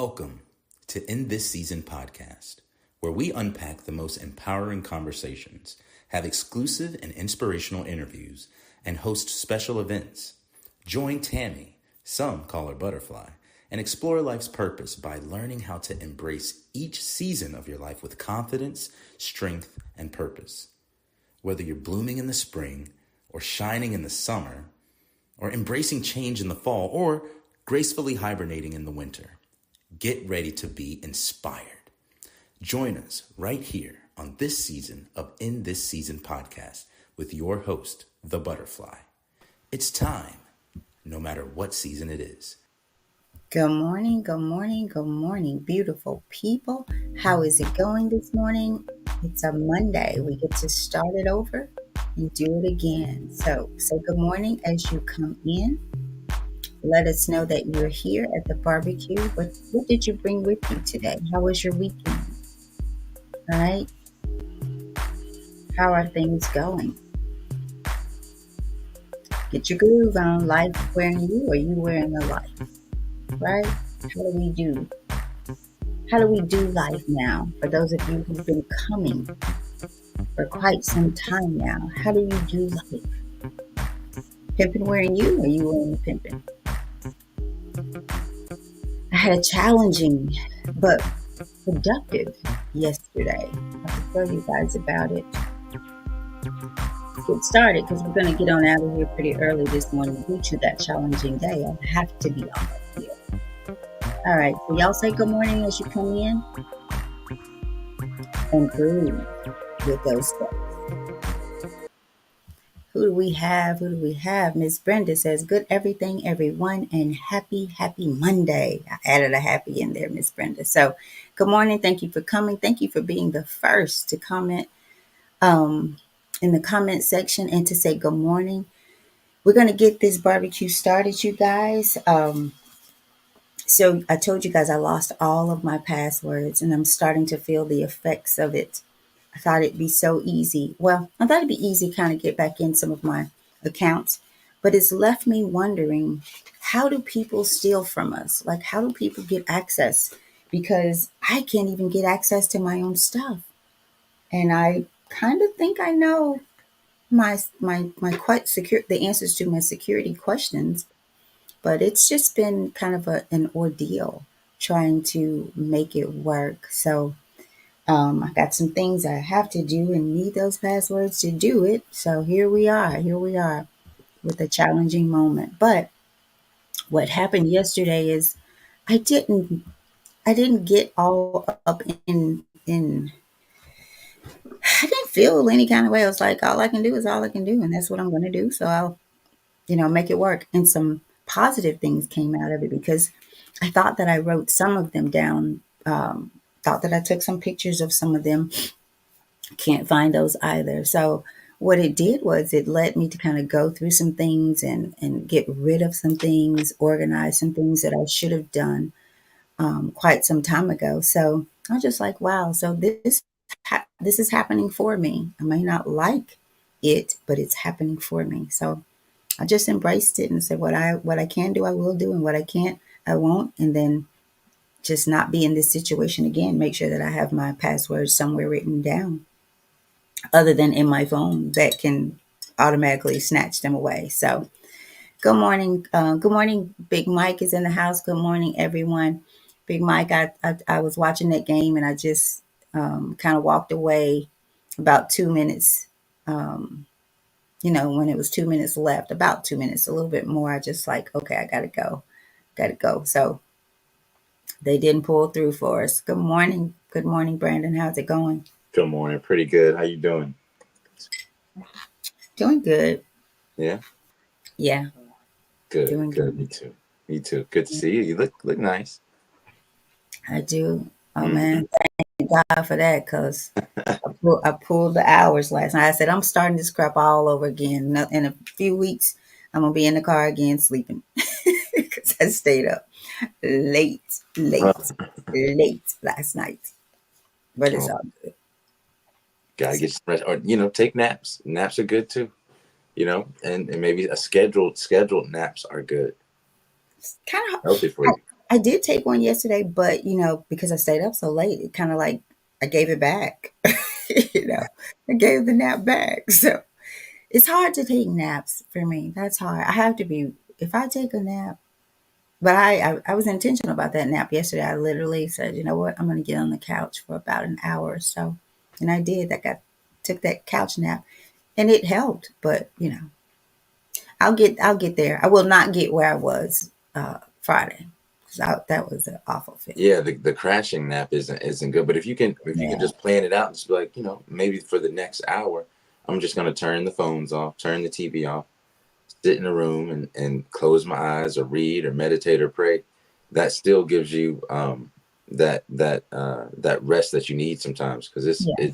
Welcome to In This Season podcast, where we unpack the most empowering conversations, have exclusive and inspirational interviews, and host special events. Join Tammy, some call her Butterfly, and explore life's purpose by learning how to embrace each season of your life with confidence, strength, and purpose. Whether you're blooming in the spring, or shining in the summer, or embracing change in the fall, or gracefully hibernating in the winter, get ready to be inspired. Join us right here on this season of In This Season podcast with your host, The Butterfly. It's time, no matter what season it is. Good morning, beautiful people. How is it going this morning? It's a Monday. We get to start it over and do it again. So say good morning as you come in. Let us know that you're here at the barbecue. What did you bring with you today? How was your weekend? All right. How are things going? Get your groove on. Life wearing you, or you wearing the life? Right? How do we do life now? For those of you who've been coming for quite some time now, how do you do life? Pimping wearing you, or you wearing the pimping? I had a challenging but productive yesterday. I have to tell you guys about it. Get started because we're going to get on out of here pretty early this morning due to that challenging day. I have to be on here. All right, so y'all say good morning as you come in and groove with those steps. Who do we have? Miss Brenda says, good everything, everyone, and happy Monday. I added a happy in there, Miss Brenda. So good morning. Thank you for coming. Thank you for being the first to comment in the comment section and to say good morning. We're going to get this barbecue started, you guys. So I told you guys I lost all of my passwords and I'm starting to feel the effects of it. I thought it'd be so easy. Well, I thought it'd be easy kind of get back in some of my accounts, but it's left me wondering, how do people steal from us? Like, how do people get access? Because I can't even get access to my own stuff. And I kind of think I know the answers to my security questions, but it's just been kind of an ordeal trying to make it work. So I got some things I have to do and need those passwords to do it. So here we are with a challenging moment. But what happened yesterday is I didn't get all up in I didn't feel any kind of way. I was like, all I can do is all I can do, and that's what I'm going to do. So I'll, make it work. And some positive things came out of it because I thought that I wrote some of them down. Thought that I took some pictures of some of them. Can't find those either. So what it did was it led me to kind of go through some things and get rid of some things, organize some things that I should have done quite some time ago. So I was just like, wow. So this is happening for me. I may not like it, but it's happening for me. So I just embraced it and said, what I can do, I will do, and what I can't, I won't. And then just not be in this situation again. Make sure that I have my passwords somewhere written down, other than in my phone that can automatically snatch them away. So good morning. Good morning. Big Mike is in the house. Good morning, everyone. Big Mike, I was watching that game and I just kind of walked away about 2 minutes. When it was 2 minutes left, about 2 minutes, a little bit more. I just like, okay, I gotta go. So they didn't pull through for us. Good morning, Brandon. How's it going? Good morning. Pretty good. How you doing? Doing good. Yeah. Yeah. Good. Doing good. Me too. Good to see you. You look nice. I do. Oh man, thank God for that, because I pulled the hours last night. I said I'm starting this crap all over again. In a few weeks, I'm gonna be in the car again sleeping because I stayed up late last night. But it's all good. Gotta get some rest, or take naps. Naps are good too. And maybe a scheduled naps are good. It's kind of healthy for you. I did take one yesterday, but because I stayed up so late, it kind of like I gave it back. you know, I gave the nap back. So it's hard to take naps for me. That's hard. I have to be if I take a nap. But I was intentional about that nap yesterday. I literally said, you know what, I'm going to get on the couch for about an hour or so, and I did. Took that couch nap, and it helped. But I'll get there. I will not get where I was Friday because that was an awful feeling. Yeah, the crashing nap isn't good. But if you can Yeah, just plan it out and just be like, maybe for the next hour, I'm just gonna turn the phones off, turn the TV off, sit in a room and close my eyes or read or meditate or pray. That still gives you that rest that you need sometimes, because yeah,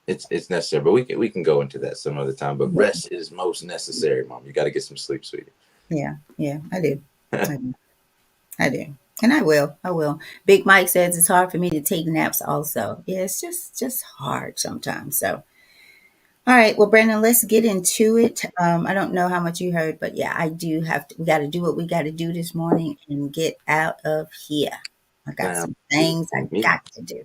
it's necessary. But we can go into that some other time. But yeah, rest is most necessary, Mom. You got to get some sleep, sweetie. yeah, yeah. I do. I do. I do. And I will. I will. Big Mike says it's hard for me to take naps also. Yeah, it's just hard sometimes. So all right, well, Brandon, let's get into it. I don't know how much you heard, but yeah, I do have to. We got to do what we got to do this morning and get out of here. I got Sounds some good things to I me. got to do.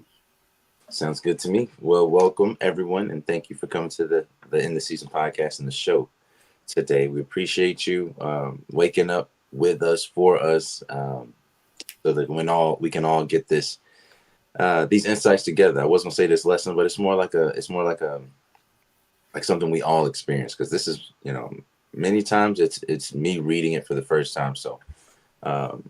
Sounds good to me. Well, welcome everyone, and thank you for coming to the In the Season podcast and the show today. We appreciate you waking up with us, for us, so that we can all get these insights together. I was gonna say this lesson, but it's more like like something we all experience, because this is, many times it's me reading it for the first time. So um,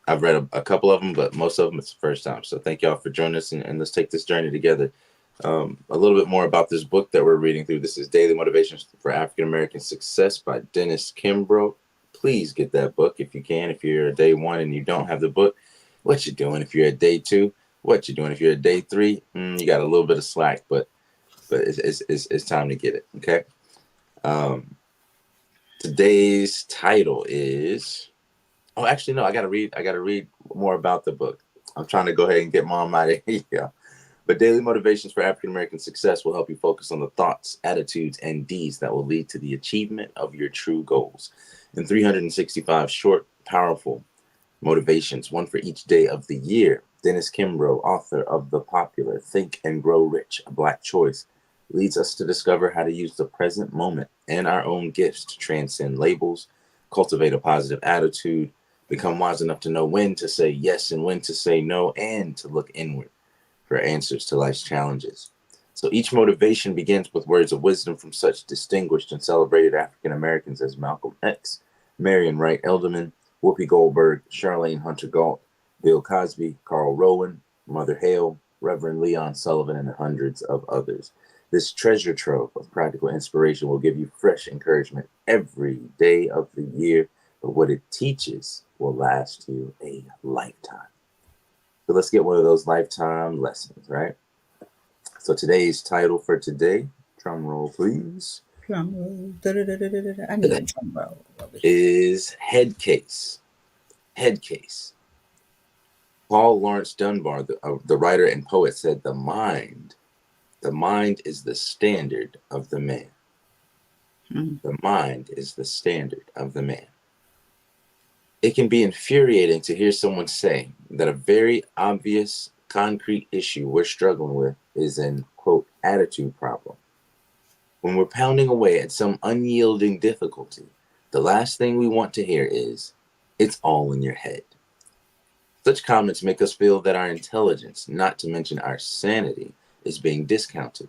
I've read a couple of them, but most of them it's the first time. So thank y'all for joining us, and let's take this journey together. A little bit more about this book that we're reading through. This is Daily Motivations for African American Success by Dennis Kimbro. Please get that book if you can. If you're at day one and you don't have the book, what you doing? If you're at day two, what you doing? If you're at day three, you got a little bit of slack, but it's time to get it. Okay. Um, Today's title is. Oh, actually, no. I gotta read more about the book. I'm trying to go ahead and get Mom out of here. But Daily Motivations for African American Success will help you focus on the thoughts, attitudes, and deeds that will lead to the achievement of your true goals. In 365 short, powerful motivations, one for each day of the year, Dennis Kimbro, author of the popular Think and Grow Rich, A Black Choice, leads us to discover how to use the present moment and our own gifts to transcend labels, cultivate a positive attitude, become wise enough to know when to say yes and when to say no, and to look inward for answers to life's challenges. So each motivation begins with words of wisdom from such distinguished and celebrated African Americans as Malcolm X, Marion Wright Elderman, Whoopi Goldberg, Charlene Hunter Galt, Bill Cosby, Carl Rowan, Mother Hale, Reverend Leon Sullivan, and hundreds of others. This treasure trove of practical inspiration will give you fresh encouragement every day of the year, but what it teaches will last you a lifetime. So let's get one of those lifetime lessons, right? So today's title for today, drum roll please, Drum roll. Da-da-da-da-da-da. I need a drum roll over here. is head case. Head case. Paul Lawrence Dunbar, the writer and poet, said, the mind is the standard of the man. The mind is the standard of the man. It can be infuriating to hear someone say that a very obvious, concrete issue we're struggling with is an, quote, attitude problem. When we're pounding away at some unyielding difficulty, the last thing we want to hear is, it's all in your head. Such comments make us feel that our intelligence, not to mention our sanity, is being discounted.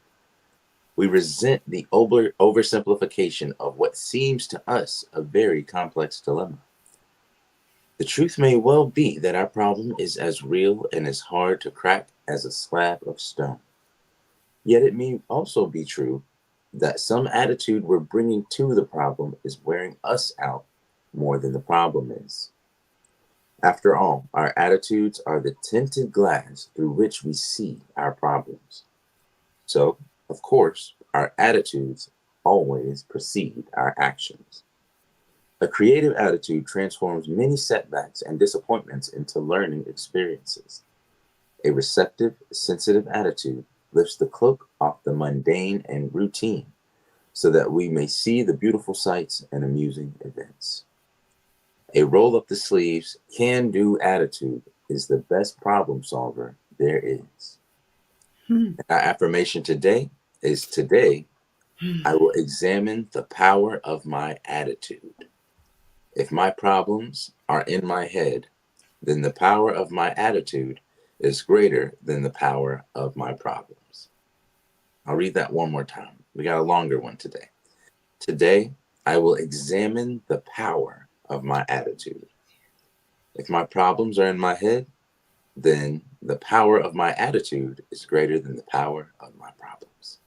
We resent the oversimplification of what seems to us a very complex dilemma. The truth may well be that our problem is as real and as hard to crack as a slab of stone. Yet it may also be true that some attitude we're bringing to the problem is wearing us out more than the problem is. After all, our attitudes are the tinted glass through which we see our problems. So, of course, our attitudes always precede our actions. A creative attitude transforms many setbacks and disappointments into learning experiences. A receptive, sensitive attitude lifts the cloak off the mundane and routine so that we may see the beautiful sights and amusing events. A roll up the sleeves, can do attitude is the best problem solver there is. Hmm. Our affirmation today is today I will examine the power of my attitude. If my problems are in my head, then the power of my attitude is greater than the power of my problems. I'll read that one more time. We got a longer one today. Today, I will examine the power of my attitude. If my problems are in my head, then the power of my attitude is greater than the power of my problems.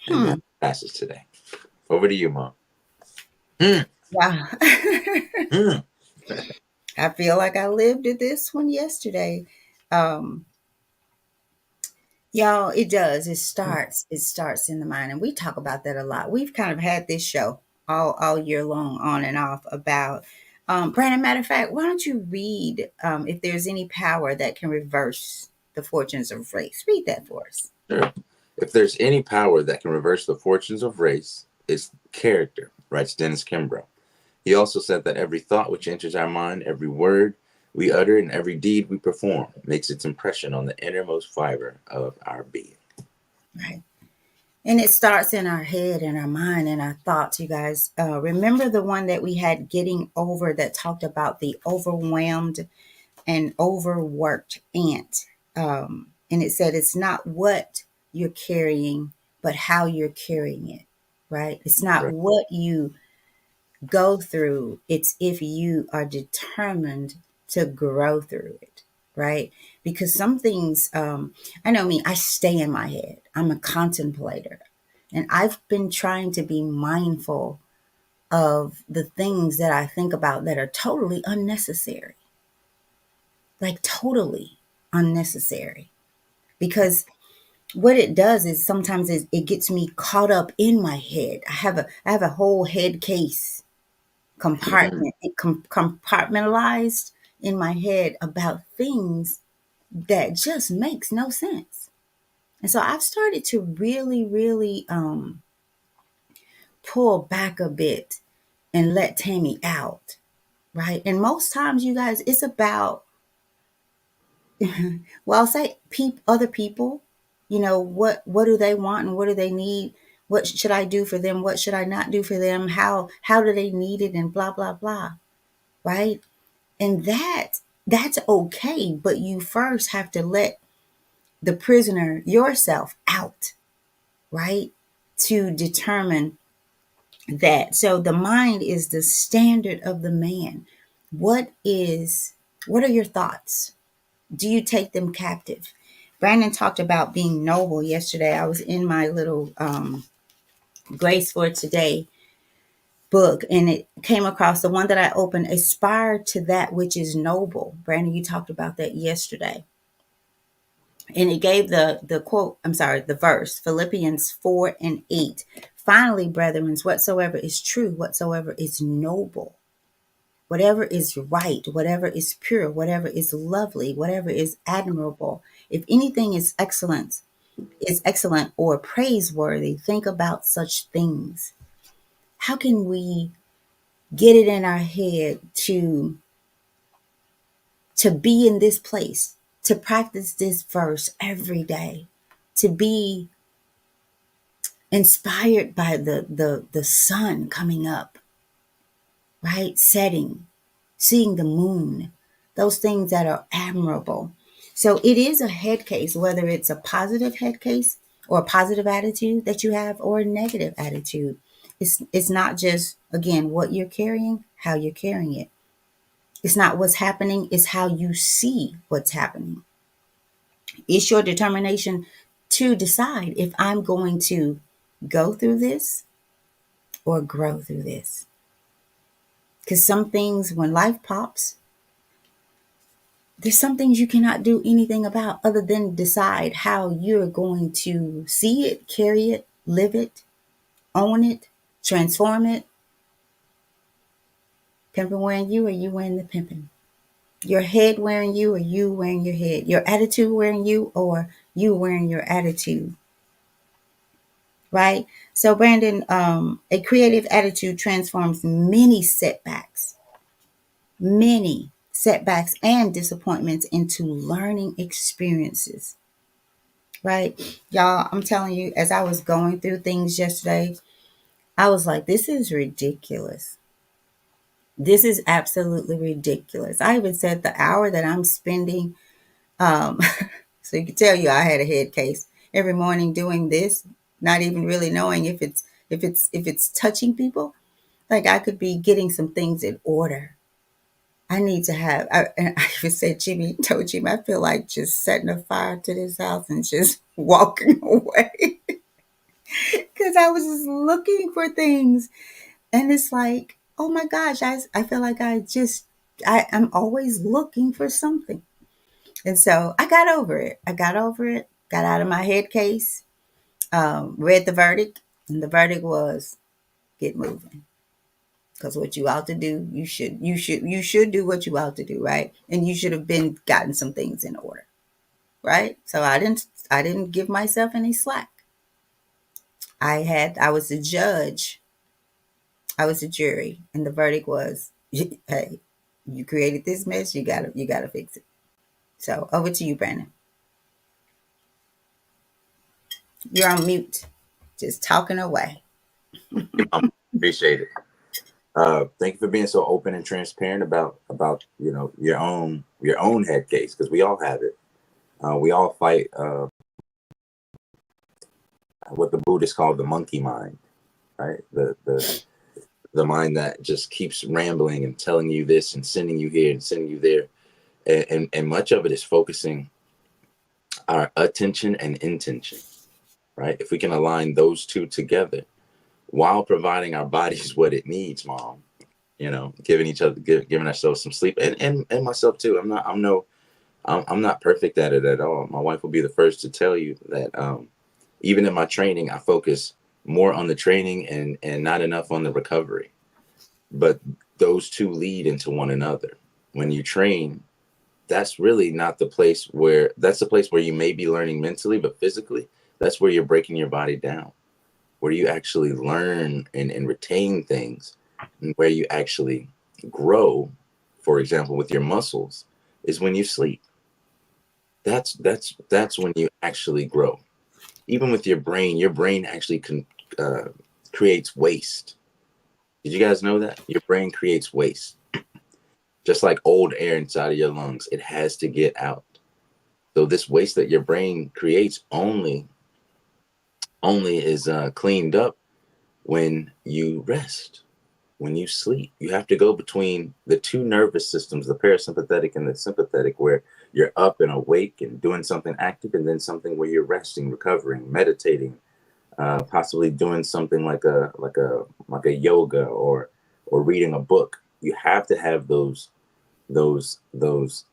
And that Hmm. passes today. Over to you, Mom. Mm, Wow. mm. I feel like I lived this one yesterday. Um, Y'all, it does. It starts in the mind. And we talk about that a lot. We've kind of had this show all year long, on and off, about Brandon, matter of fact, why don't you read if there's any power that can reverse the fortunes of race? Read that for us. Sure. If there's any power that can reverse the fortunes of race, it's character, writes Dennis Kimbro. He also said that every thought which enters our mind, every word we utter, and every deed we perform makes its impression on the innermost fiber of our being. Right. And it starts in our head and our mind and our thoughts, you guys. Remember the one that we had, Getting Over, that talked about the overwhelmed and overworked ant. And it said it's not what you're carrying, but how you're carrying it, right? It's not Right. what you go through, it's if you are determined to grow through it, right? Because some things, I know me, I stay in my head. I'm a contemplator. And I've been trying to be mindful of the things that I think about that are totally unnecessary, like totally unnecessary. Because what it does is sometimes it gets me caught up in my head. I have a whole head case compartmentalized in my head about things that just makes no sense. And so I've started to really, really pull back a bit and let Tammy out, right? And most times, you guys, it's about, well, I'll say other people. What do they want and what do they need? What should I do for them? What should I not do for them? How do they need it? And blah blah blah, right? And that's okay, but you first have to let the prisoner yourself out, right? To determine that. So the mind is the standard of the man. What are your thoughts? Do you take them captive? Brandon talked about being noble yesterday. I was in my little Grace for Today book, and it came across the one that I opened, aspire to that which is noble. Brandon, you talked about that yesterday. And it gave the quote, I'm sorry, the verse, Philippians 4:8. Finally, brethren, whatsoever is true, whatsoever is noble, whatever is right, whatever is pure, whatever is lovely, whatever is admirable, if anything is excellent or praiseworthy, think about such things. How can we get it in our head to be in this place, to practice this verse every day, to be inspired by the sun coming up, right? Setting, seeing the moon, those things that are admirable. So it is a head case, whether it's a positive head case or a positive attitude that you have or a negative attitude. It's not just, again, what you're carrying, how you're carrying it. It's not what's happening, it's how you see what's happening. It's your determination to decide if I'm going to go through this or grow through this. Because some things, when life pops, there's some things you cannot do anything about other than decide how you're going to see it, carry it, live it, own it, transform it. Pimping wearing you or you wearing the pimping? Your head wearing you or you wearing your head? Your attitude wearing you or you wearing your attitude? right? So, Brandon, a creative attitude transforms many setbacks and disappointments into learning experiences, right? Y'all, I'm telling you, as I was going through things yesterday, I was like, this is ridiculous. This is absolutely ridiculous. I even said the hour that I'm spending, um, so you can tell you I had a head case every morning doing this, not even really knowing if it's touching people. Like I could be getting some things in order. I need to have. And I even said, told Jimmy, I feel like just setting a fire to this house and just walking away because I was just looking for things, and it's like, oh my gosh, I feel like I'm always looking for something, and so I got over it. Got out of my head case. Read the verdict, and the verdict was get moving. Because what you ought to do, you should do what you ought to do, right? And you should have been gotten some things in order, right? So I didn't give myself any slack. I was the judge, I was the jury, and the verdict was, hey, you created this mess, you gotta fix it. So over to you, Brandon. You're on mute, just talking away. I appreciate it. Thank you for being so open and transparent about your own head case, because we all have it. We all fight what the Buddhists call the monkey mind, right? The mind that just keeps rambling and telling you this and sending you here and sending you there, and much of it is focusing our attention and intention, right? If we can align those two together while providing our bodies what it needs, mom, giving ourselves some sleep, and myself too. I'm not perfect at it at all. My wife will be the first to tell you that even in my training, I focus more on the training and not enough on the recovery. But those two lead into one another. When you train, that's really not the place where that's the place where you may be learning mentally, but physically, that's where you're breaking your body down, where you actually learn and retain things, and where you actually grow, for example, with your muscles, is when you sleep. That's when you actually grow. Even with your brain actually creates waste. Did you guys know that your brain creates waste? Just like old air inside of your lungs, it has to get out. So this waste that your brain creates only is cleaned up when you rest, when you sleep. You have to go between the two nervous systems, the parasympathetic and the sympathetic, where you're up and awake and doing something active, and then something where you're resting, recovering, meditating, possibly doing something like a yoga or reading a book. You have to have those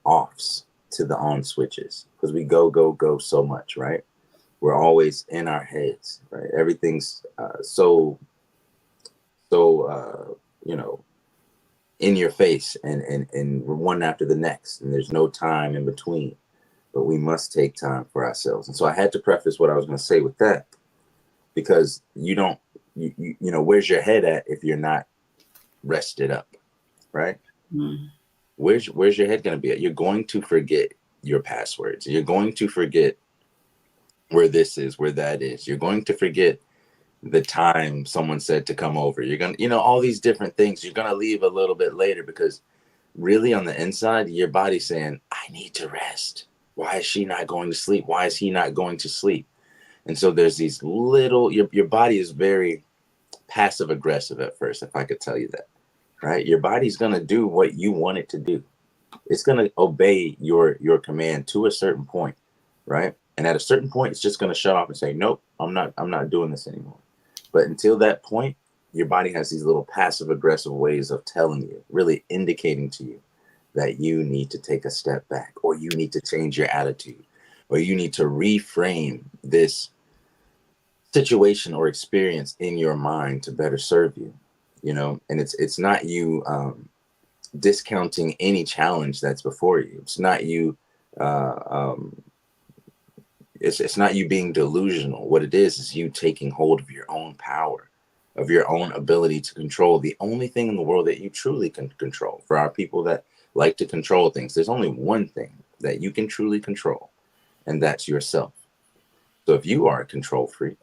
offs to the on switches, because we go so much, right? We're always in our heads, right? Everything's so in your face, and one after the next, and there's no time in between. But we must take time for ourselves. And so I had to preface what I was going to say with that, because where's your head at if you're not rested up, right? Mm. Where's your head going to be at? You're going to forget your passwords. You're going to forget where this is, where that is. You're going to forget the time someone said to come over. You're going to, all these different things. You're going to leave a little bit later, because really on the inside, your body's saying, I need to rest. Why is she not going to sleep? Why is he not going to sleep? And so there's these your body is very passive aggressive at first, if I could tell you that, right? Your body's going to do what you want it to do. It's going to obey your command to a certain point, right? And at a certain point, it's just going to shut off and say, nope, I'm not doing this anymore. But until that point, your body has these little passive aggressive ways of telling you, really indicating to you that you need to take a step back, or you need to change your attitude, or you need to reframe this situation or experience in your mind to better serve you. And it's not you discounting any challenge that's before you. It's not you It's not you being delusional. What it is you taking hold of your own power, of your own ability to control the only thing in the world that you truly can control. For our people that like to control things, there's only one thing that you can truly control, and that's yourself. So if you are a control freak,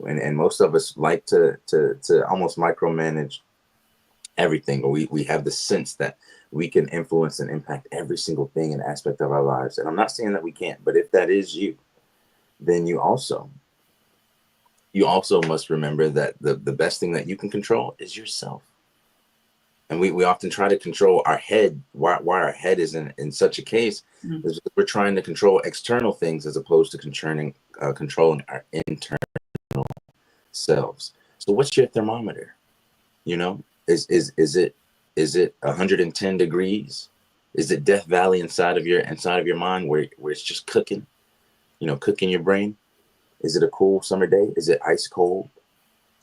and most of us like to almost micromanage everything, or we have the sense that we can influence and impact every single thing and aspect of our lives. And I'm not saying that we can't, but if that is you, then you also must remember that the best thing that you can control is yourself. And we often try to control our head. Why our head is in such a case is because we're trying to control external things as opposed to controlling our internal selves. So what's your thermometer? You know, is it 110 degrees? Is it Death Valley inside of your mind where it's just cooking, cooking your brain? Is it a cool summer day? Is it ice cold?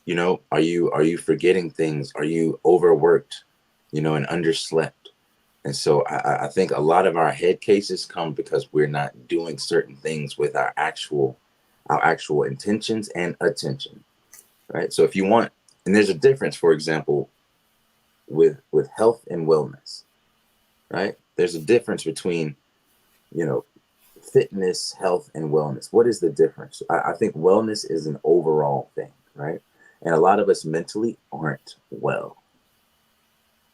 Are you forgetting things? Are you overworked, and underslept? And so I think a lot of our head cases come because we're not doing certain things with our actual intentions and attention, right? So if you want, and there's a difference, for example, with health and wellness, right? There's a difference between, fitness, health, and wellness. What is the difference? I think wellness is an overall thing, right? And a lot of us mentally aren't well.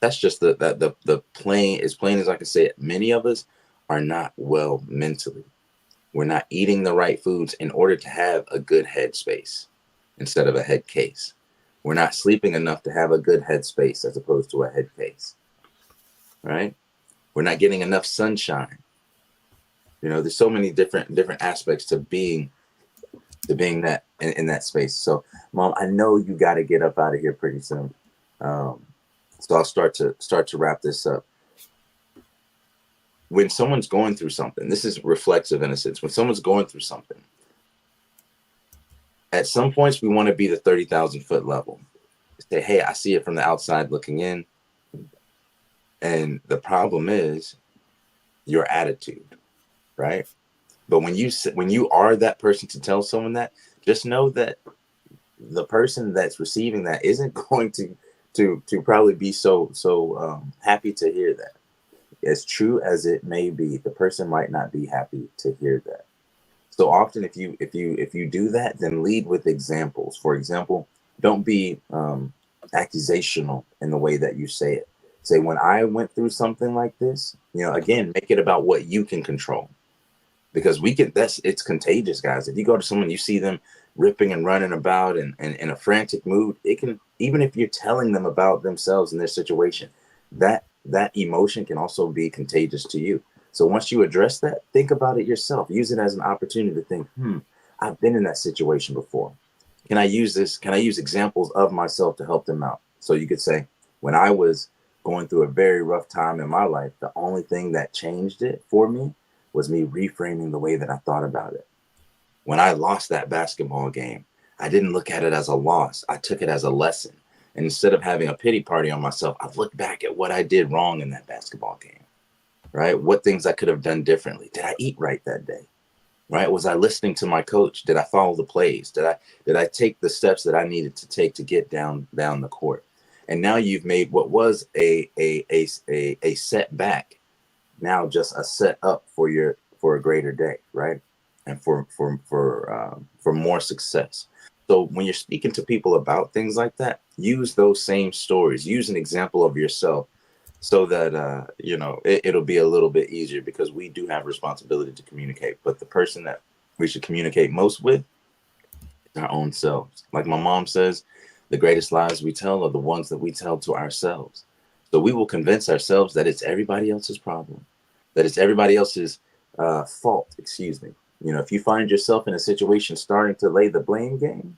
That's just the plain, as plain as I can say it. Many of us are not well mentally. We're not eating the right foods in order to have a good headspace instead of a head case. We're not sleeping enough to have a good headspace as opposed to a head case, right? We're not getting enough sunshine. There's so many different aspects to being that in that space. So, Mom, I know you got to get up out of here pretty soon. So I'll start to wrap this up. When someone's going through something, this is reflexive in a sense. When someone's going through something, at some points we want to be the 30,000 foot level. Say, hey, I see it from the outside looking in. And the problem is your attitude, right? But when you are that person to tell someone that, just know that the person that's receiving that isn't going to probably be so happy to hear that. As true as it may be, the person might not be happy to hear that. So often, if you do that, then lead with examples. For example, don't be accusational in the way that you say it. Say, when I went through something like this, again, make it about what you can control. Because it's contagious, guys. If you go to someone, you see them ripping and running about and in a frantic mood, it can, even if you're telling them about themselves and their situation, that emotion can also be contagious to you. So once you address that, think about it yourself. Use it as an opportunity to think, I've been in that situation before. Can I use this? Can I use examples of myself to help them out? So you could say, when I was going through a very rough time in my life, the only thing that changed it for me was me reframing the way that I thought about it. When I lost that basketball game, I didn't look at it as a loss. I took it as a lesson. And instead of having a pity party on myself, I've looked back at what I did wrong in that basketball game, right? What things I could have done differently. Did I eat right that day? Right? Was I listening to my coach? Did I follow the plays? Did I take the steps that I needed to take to get down the court? And now you've made what was a setback now just a set up for a greater day, right? And for more success. So when you're speaking to people about things like that, use those same stories. Use an example of yourself so that it'll be a little bit easier, because we do have responsibility to communicate. But the person that we should communicate most with is our own selves. Like my mom says, the greatest lies we tell are the ones that we tell to ourselves. So we will convince ourselves that it's everybody else's problem, that it's everybody else's fault. Excuse me. If you find yourself in a situation starting to lay the blame game,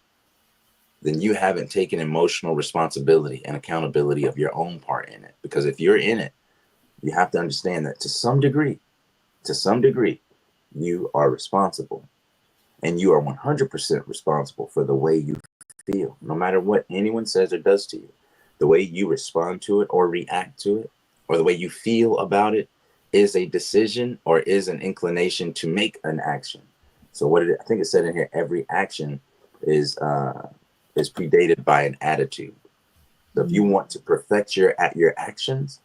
then you haven't taken emotional responsibility and accountability of your own part in it. Because if you're in it, you have to understand that to some degree, you are responsible, and you are 100% responsible for the way you feel, no matter what anyone says or does to you. The way you respond to it or react to it, or the way you feel about it, is a decision or is an inclination to make an action. So I think it said in here, every action is predated by an attitude. So if you want to perfect your actions,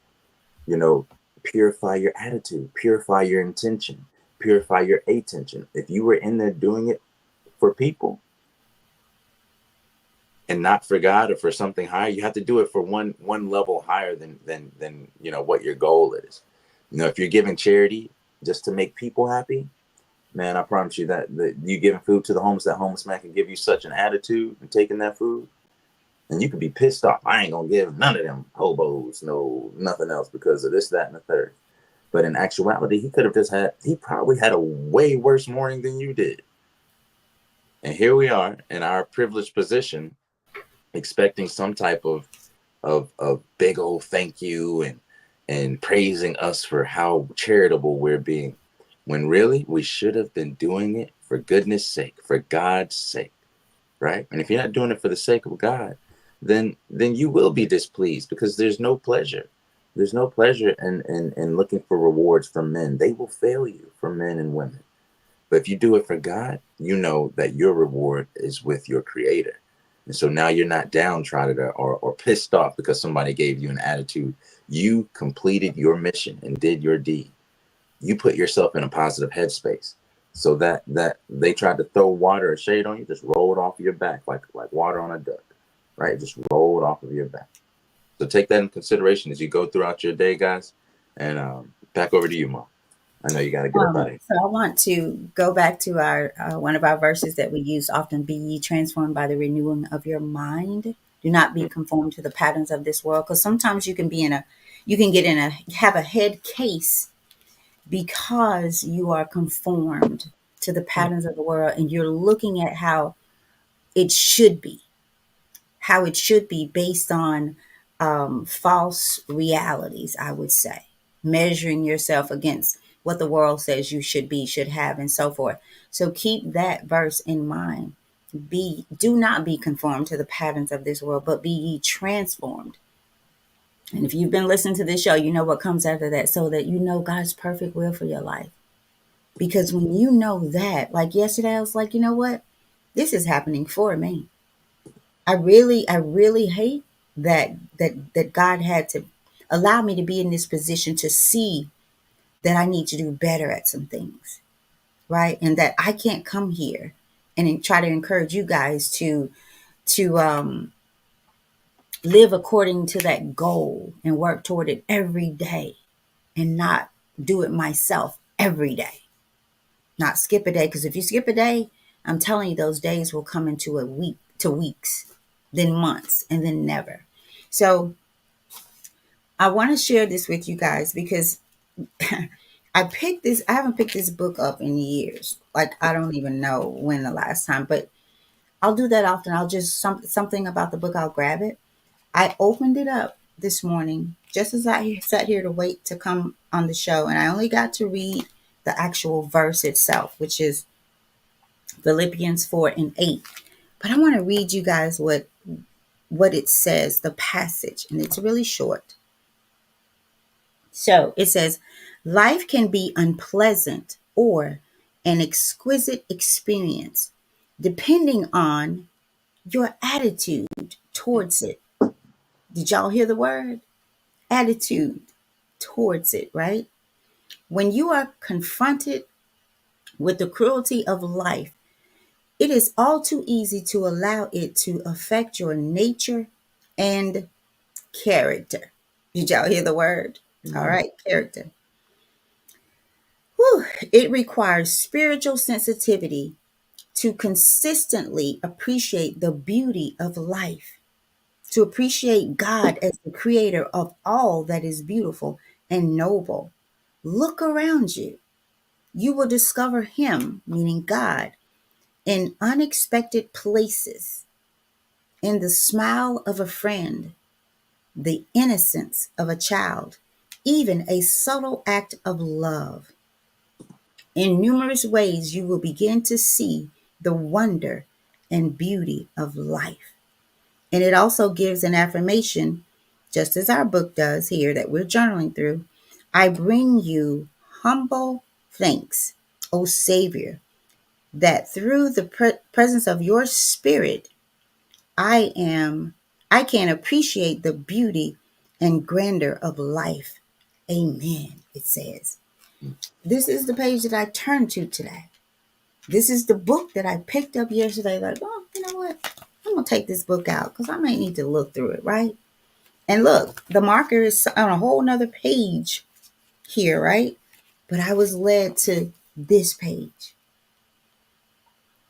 you know, purify your attitude, purify your intention, purify your attention. If you were in there doing it for people and not for God or for something higher, you have to do it for one level higher than you know what your goal is. You know, if you're giving charity just to make people happy, man, I promise you that you giving food to the homeless, that homeless man can give you such an attitude and taking that food, and you could be pissed off. I ain't gonna give none of them hobos no nothing else because of this, that, and the third. But in actuality, he probably had a way worse morning than you did. And here we are in our privileged position, expecting some type of big old thank you and praising us for how charitable we're being, when really we should have been doing it for goodness sake, for God's sake, right? And if you're not doing it for the sake of God, then you will be displeased, because there's no pleasure. There's no pleasure in looking for rewards from men. They will fail you, from men and women. But if you do it for God, you know that your reward is with your Creator. And so now you're not downtrodden or pissed off because somebody gave you an attitude. You completed your mission and did your deed. You put yourself in a positive headspace, so that they tried to throw water or shade on you, just roll it off of your back like water on a duck, right? Just roll it off of your back. So take that in consideration as you go throughout your day, guys. And back over to you, Mom. I know you got to get up out of here. So I want to go back to our one of our verses that we use often: "Be ye transformed by the renewing of your mind. Do not be conformed to the patterns of this world." Because sometimes you can have a head case because you are conformed to the patterns of the world, and you're looking at it should be, how it should be based on false realities, I would say, measuring yourself against what the world says you should be, should have, and so forth. So keep that verse in mind. Do not be conformed to the patterns of this world, but be ye transformed. And if you've been listening to this show, you know what comes after that, so that you know God's perfect will for your life. Because when you know that, like yesterday, I was like, you know what? This is happening for me. I really hate that God had to allow me to be in this position to see that I need to do better at some things, right? And that I can't come here and try to encourage you guys to live according to that goal and work toward it every day, and not do it myself every day. Not skip a day, because if you skip a day, I'm telling you, those days will come into a week to weeks, then months, and then never. So I want to share this with you guys because I haven't picked this book up in years. Like, I don't even know when the last time, but I'll do that often. I'll just something about the book, I'll grab it. I opened it up this morning just as I sat here to wait to come on the show, and I only got to read the actual verse itself, which is Philippians 4:8. But I want to read you guys what it says, the passage, and it's really short. So it says, life can be unpleasant or an exquisite experience depending on your attitude towards it. Did y'all hear the word? Attitude towards it, right? When you are confronted with the cruelty of life, it is all too easy to allow it to affect your nature and character. Did y'all hear the word? All right, character. Whew. It requires spiritual sensitivity to consistently appreciate the beauty of life, to appreciate God as the creator of all that is beautiful and noble. Look around you. You will discover Him, meaning God, in unexpected places, in the smile of a friend, the innocence of a child, even a subtle act of love. In numerous ways, you will begin to see the wonder and beauty of life. And it also gives an affirmation, just as our book does here that we're journaling through. I bring you humble thanks, O Savior, that through the presence of your spirit, I can appreciate the beauty and grandeur of life. Amen, it says. This is the page that I turned to today. This is the book that I picked up yesterday. Like, oh, you know what? I'm going to take this book out because I might need to look through it, right? And look, the marker is on a whole nother page here, right? But I was led to this page.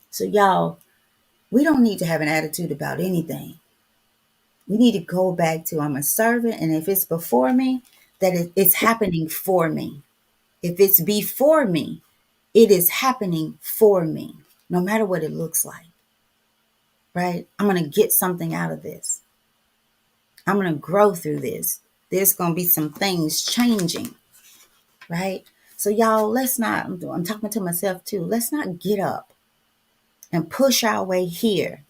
So, y'all, we don't need to have an attitude about anything. We need to go back to I'm a servant, and if it's before me, that it's happening for me. If it's before me, it is happening for me, no matter what it looks like, right? I'm going to get something out of this. I'm going to grow through this. There's going to be some things changing, right? So y'all, let's not, I'm talking to myself too. Let's not get up and push our way here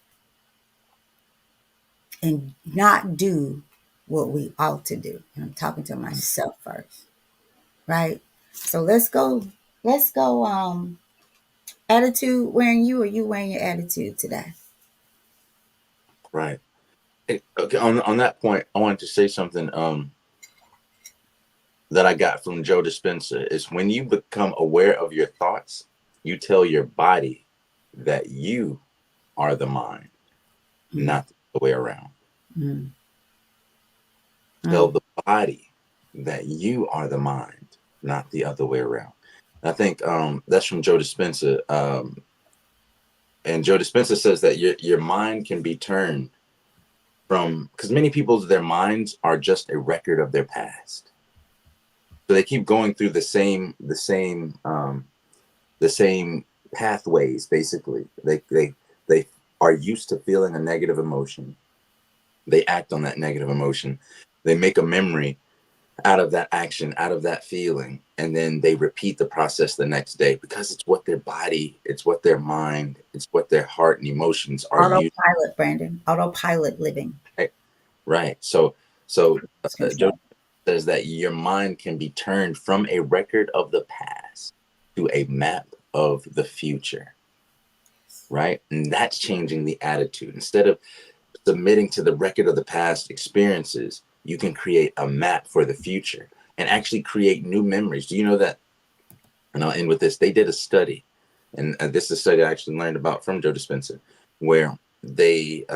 and not do what we ought to do. And I'm talking to myself first, right? So let's go, attitude wearing you, or you wearing your attitude today? Right. Okay. On that point, I wanted to say something that I got from Joe Dispenza is when you become aware of your thoughts, you tell your body that you are the mind, not the other way around. Mm. Tell the body that you are the mind, not the other way around. And I think that's from Joe Dispenza. And Joe Dispenza says that your mind can be turned from, because many people's their minds are just a record of their past. So they keep going through the same pathways. Basically, they are used to feeling a negative emotion. They act on that negative emotion. They make a memory out of that action, out of that feeling, and then they repeat the process the next day because it's what their body, it's what their mind, it's what their heart and emotions are used. Autopilot, Brandon. Autopilot living. Right. So Joe says that your mind can be turned from a record of the past to a map of the future. Right. And that's changing the attitude. Instead of submitting to the record of the past experiences, you can create a map for the future and actually create new memories. Do you know that? And I'll end with this. They did a study, and this is a study I actually learned about from Joe Dispenza, where they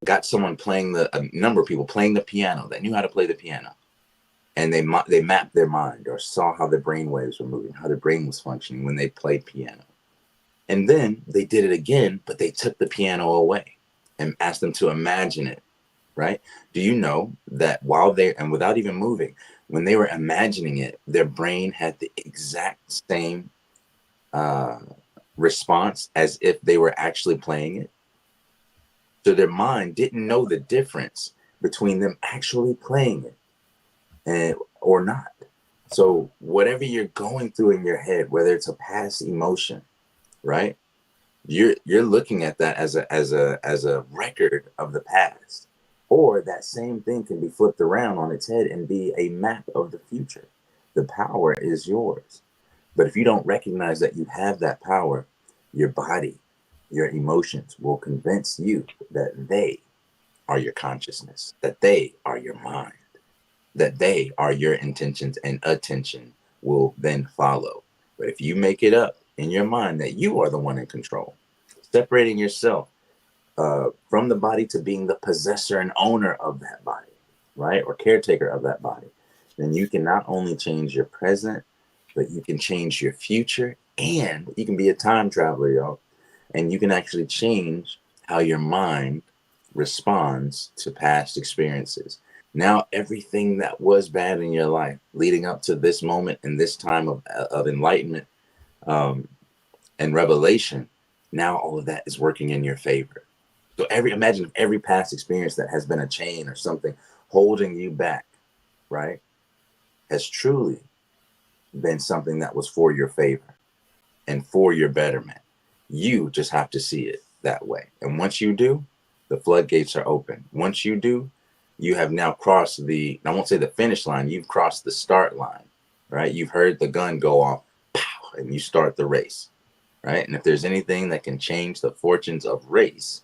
got someone playing a number of people playing the piano that knew how to play the piano, and they mapped their mind or saw how their brain waves were moving, how their brain was functioning when they played piano. And then they did it again, but they took the piano away and asked them to imagine it, right? Do you know that while and without even moving, when they were imagining it, their brain had the exact same response as if they were actually playing it? So their mind didn't know the difference between them actually playing it or not. So whatever you're going through in your head, whether it's a past emotion, right? You're looking at that as a record of the past, or that same thing can be flipped around on its head and be a map of the future. The power is yours. But if you don't recognize that you have that power, your body, your emotions will convince you that they are your consciousness, that they are your mind, that they are your intentions, and attention will then follow. But if you make it up in your mind that you are the one in control, separating yourself from the body to being the possessor and owner of that body, right? Or caretaker of that body, then you can not only change your present, but you can change your future, and you can be a time traveler, y'all. And you can actually change how your mind responds to past experiences. Now, everything that was bad in your life leading up to this moment and this time of enlightenment and revelation, now all of that is working in your favor. So imagine if every past experience that has been a chain or something holding you back, right, has truly been something that was for your favor and for your betterment. You just have to see it that way. And once you do, the floodgates are open. Once you do, you have now crossed I won't say the finish line, you've crossed the start line, right? You've heard the gun go off, pow, and you start the race. right? And if there's anything that can change the fortunes of race,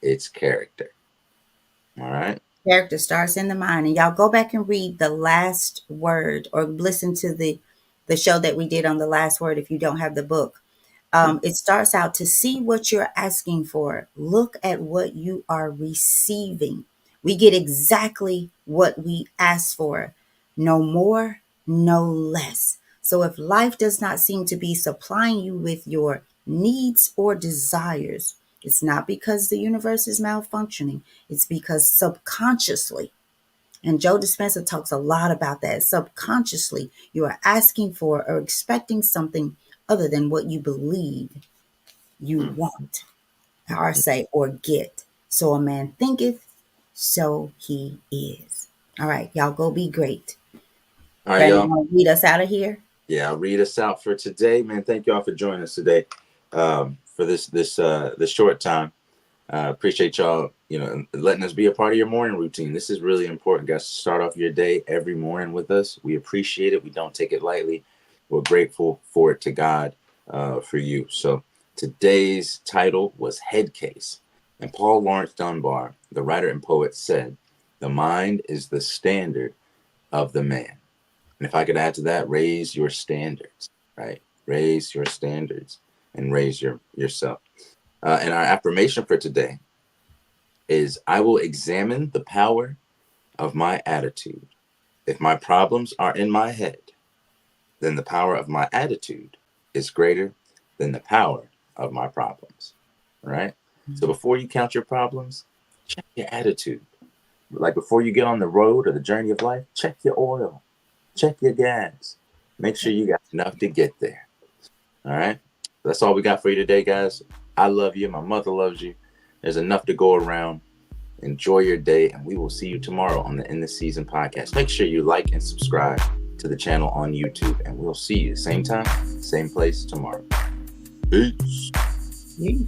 it's character. All right. Character starts in the mind. And y'all go back and read the last word or listen to the show that we did on the last word if you don't have the book. It starts out to see what you're asking for. Look at what you are receiving. We get exactly what we ask for, no more, no less. So if life does not seem to be supplying you with your needs or desires, it's not because the universe is malfunctioning. It's because subconsciously, and Joe Dispenza talks a lot about that. Subconsciously, you are asking for or expecting something other than what you believe you want, or say, or get. So a man thinketh, so he is. All right, y'all go be great. All right, Brandon, y'all. you want to lead us out of here? Yeah, I'll read us out for today, man. Thank y'all for joining us today for this short time. Appreciate y'all, letting us be a part of your morning routine. This is really important, guys. To start off your day every morning with us. We appreciate it. We don't take it lightly. We're grateful for it to God, for you. So today's title was Head Case. And Paul Lawrence Dunbar, the writer and poet, said, "The mind is the standard of the man." And if I could add to that, raise your standards, right? Raise your standards and raise yourself. And our affirmation for today is, I will examine the power of my attitude. If my problems are in my head, then the power of my attitude is greater than the power of my problems. All right. So before you count your problems, check your attitude. Like before you get on the road or the journey of life, check your oil, check your gas. Make sure you got enough to get there. All right. That's all we got for you today, guys. I love you. My mother loves you. There's enough to go around. Enjoy your day, and we will see you tomorrow on the In the Season podcast. Make sure you like and subscribe to the channel on YouTube, and we'll see you same time, same place tomorrow. Peace. Yes.